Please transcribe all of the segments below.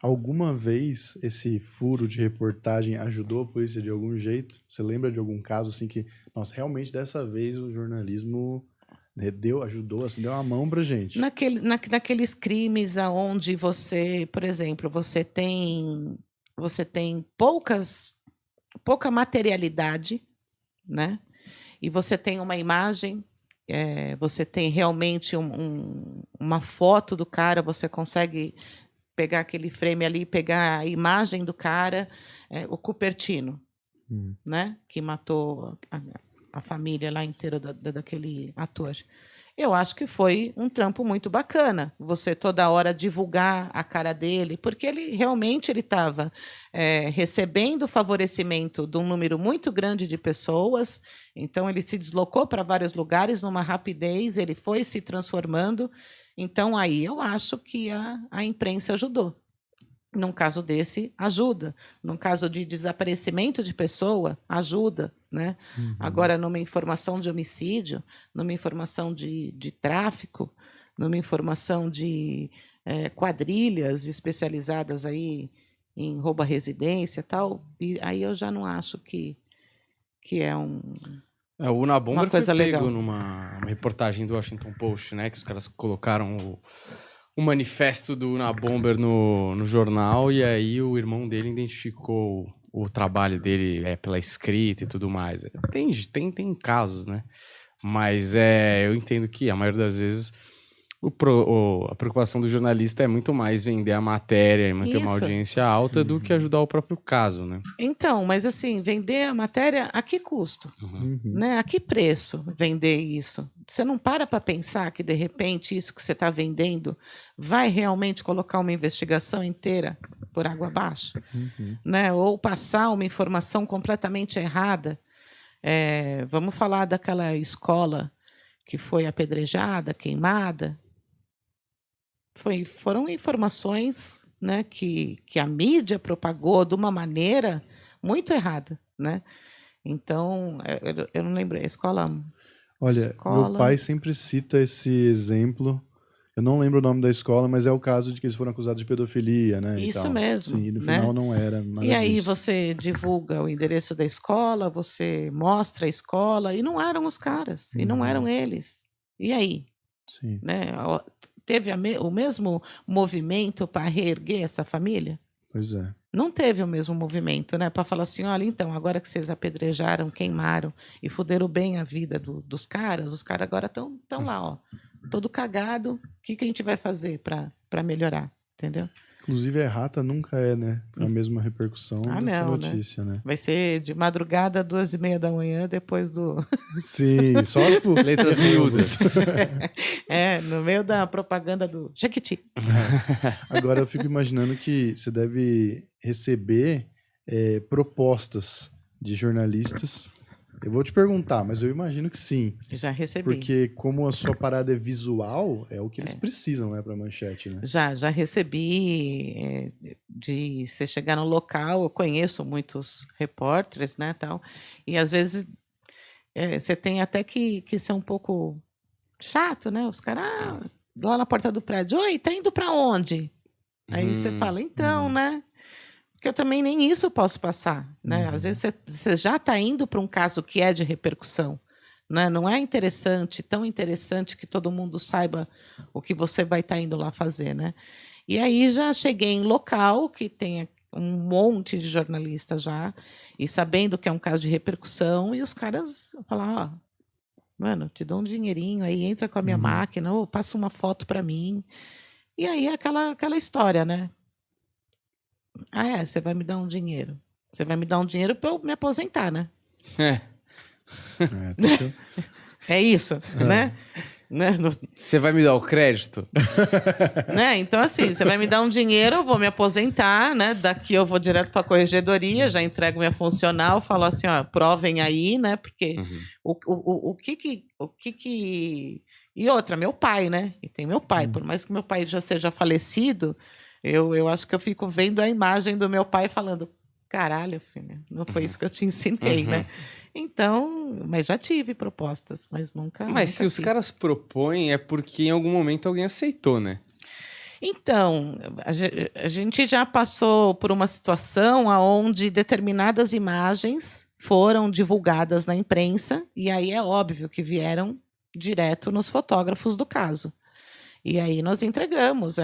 Alguma vez esse furo de reportagem ajudou a polícia de algum jeito? Você lembra de algum caso assim que, nossa, realmente dessa vez o jornalismo, né, ajudou, assim, deu uma mão pra gente? Naqueles crimes aonde você, por exemplo, você tem pouca materialidade, né? E você tem uma imagem, você tem realmente uma foto do cara, você consegue pegar aquele frame ali, pegar a imagem do cara, o Cupertino, Hum. né? Que matou a família lá inteira daquele ator. Eu acho que foi um trampo muito bacana, você toda hora divulgar a cara dele, porque ele realmente ele estava recebendo favorecimento de um número muito grande de pessoas, então ele se deslocou para vários lugares numa rapidez, ele foi se transformando, então aí eu acho que a imprensa ajudou. Num caso desse, ajuda. Num caso de desaparecimento de pessoa, ajuda. Né? Uhum. Agora, numa informação de homicídio, numa informação de tráfico, numa informação de quadrilhas especializadas aí em roubo à residência tal, e aí eu já não acho que é O uma Unabomber foi coisa pego legal. numa reportagem do Washington Post, né? Que os caras colocaram o manifesto do Unabomber no jornal e aí o irmão dele identificou o trabalho dele pela escrita e tudo mais. Tem casos, né? Mas eu entendo que a maioria das vezes a preocupação do jornalista é muito mais vender a matéria e manter uma Isso. audiência alta do que ajudar o próprio caso, né? Então, mas assim, vender a matéria a que custo? Uhum. Né? A que preço vender isso? Você não para pensar que, de repente, isso que você está vendendo vai realmente colocar uma investigação inteira por água abaixo? Uhum. Né? Ou passar uma informação completamente errada? Vamos falar daquela escola que foi apedrejada, queimada. Foram informações, né, que a mídia propagou de uma maneira muito errada. Né? Então, eu não lembro, a escola... Olha, meu pai sempre cita esse exemplo. Eu não lembro o nome da escola, mas é o caso de que eles foram acusados de pedofilia, né? E Isso tal. mesmo, Sim, e no né? final não era nada E aí disso. você divulga o endereço da escola, você mostra a escola, e não eram os caras, e não eram eles. E aí? Sim. Né? Teve o mesmo movimento para reerguer essa família? Pois é. Não teve o mesmo movimento, né? Para falar assim, olha, então, agora que vocês apedrejaram, queimaram e fuderam bem a vida dos caras, os caras agora estão lá, ó, todo cagado. O que a gente vai fazer para melhorar? Entendeu? Inclusive, a errata nunca é, né? A mesma repercussão do que a Não, né? notícia, né? Vai ser de madrugada, 2h30 da manhã, depois do... Sim, só tipo... Letras miúdas. no meio da propaganda do Jequiti. Agora eu fico imaginando que você deve receber propostas de jornalistas. Eu vou te perguntar, mas eu imagino que sim. Já recebi. Porque como a sua parada é visual, é o que eles precisam, né, pra manchete, né? Já recebi de você chegar no local, eu conheço muitos repórteres, né, tal, e às vezes você tem até que ser um pouco chato, né? Os caras lá na porta do prédio, oi, tá indo para onde? Aí você fala, então, né? Porque eu também nem isso posso passar, né? Às vezes você já está indo para um caso que é de repercussão, né? Não é tão interessante que todo mundo saiba o que você vai estar indo lá fazer, né? E aí já cheguei em local que tem um monte de jornalistas já, e sabendo que é um caso de repercussão, e os caras falam, ó, mano, te dou um dinheirinho aí, entra com a minha máquina, ou passa uma foto para mim. E aí é aquela história, né? Você vai me dar um dinheiro. Você vai me dar um dinheiro para eu me aposentar, né? É isso, né? Você vai me dar o crédito? Né? Então, assim, você vai me dar um dinheiro, eu vou me aposentar, né? Daqui eu vou direto para a corregedoria, já entrego minha funcional, falo assim, ó, provem aí, né? Porque o que... E outra, meu pai, né? E tem meu pai, por mais que meu pai já seja falecido, eu acho que eu fico vendo a imagem do meu pai falando, caralho, filha, não foi isso que eu te ensinei, né? Então, mas já tive propostas, mas nunca. Mas nunca se os fiz. caras propõem, é porque em algum momento alguém aceitou, né? Então, a gente já passou por uma situação onde determinadas imagens foram divulgadas na imprensa, e aí é óbvio que vieram direto nos fotógrafos do caso. E aí nós entregamos,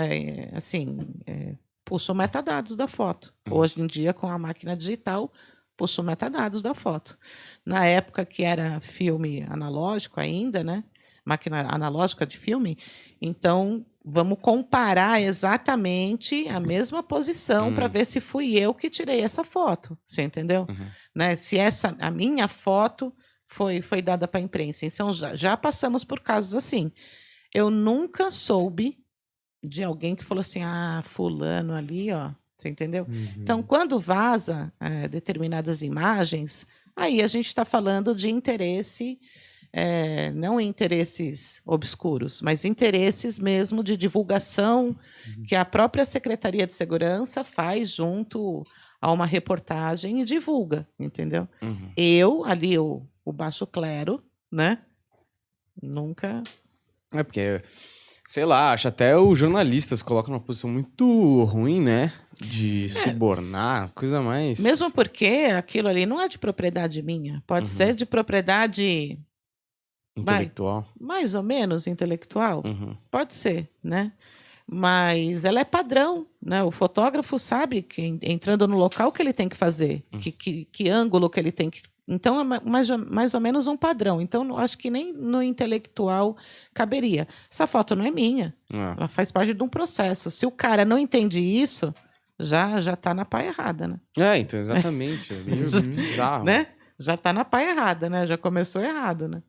puxa o metadados da foto. Hoje em dia, com a máquina digital, puxa o metadados da foto. Na época que era filme analógico ainda, né? Máquina analógica de filme, então vamos comparar exatamente a mesma posição para ver se fui eu que tirei essa foto, você entendeu? Né? Se a minha foto foi dada para a imprensa. Então já passamos por casos assim. Eu nunca soube de alguém que falou assim, fulano ali, ó, você entendeu? Então, quando vaza determinadas imagens, aí a gente está falando de interesse, não interesses obscuros, mas interesses mesmo de divulgação que a própria Secretaria de Segurança faz junto a uma reportagem e divulga, entendeu? Eu, ali, o baixo clero, né? Nunca... É porque, sei lá, acho até os jornalistas colocam numa posição muito ruim, né? De subornar, coisa mais... Mesmo porque aquilo ali não é de propriedade minha. Pode ser de propriedade... intelectual. Mais ou menos intelectual. Pode ser, né? Mas ela é padrão, né? O fotógrafo sabe que entrando no local que ele tem que fazer, que ângulo que ele tem que... Então, é mais ou menos um padrão. Então, acho que nem no intelectual caberia. Essa foto não é minha. Ela faz parte de um processo. Se o cara não entende isso, já está na pá errada, né? Então, exatamente. É meio bizarro. Né? Já está na pá errada, né? Já começou errado, né?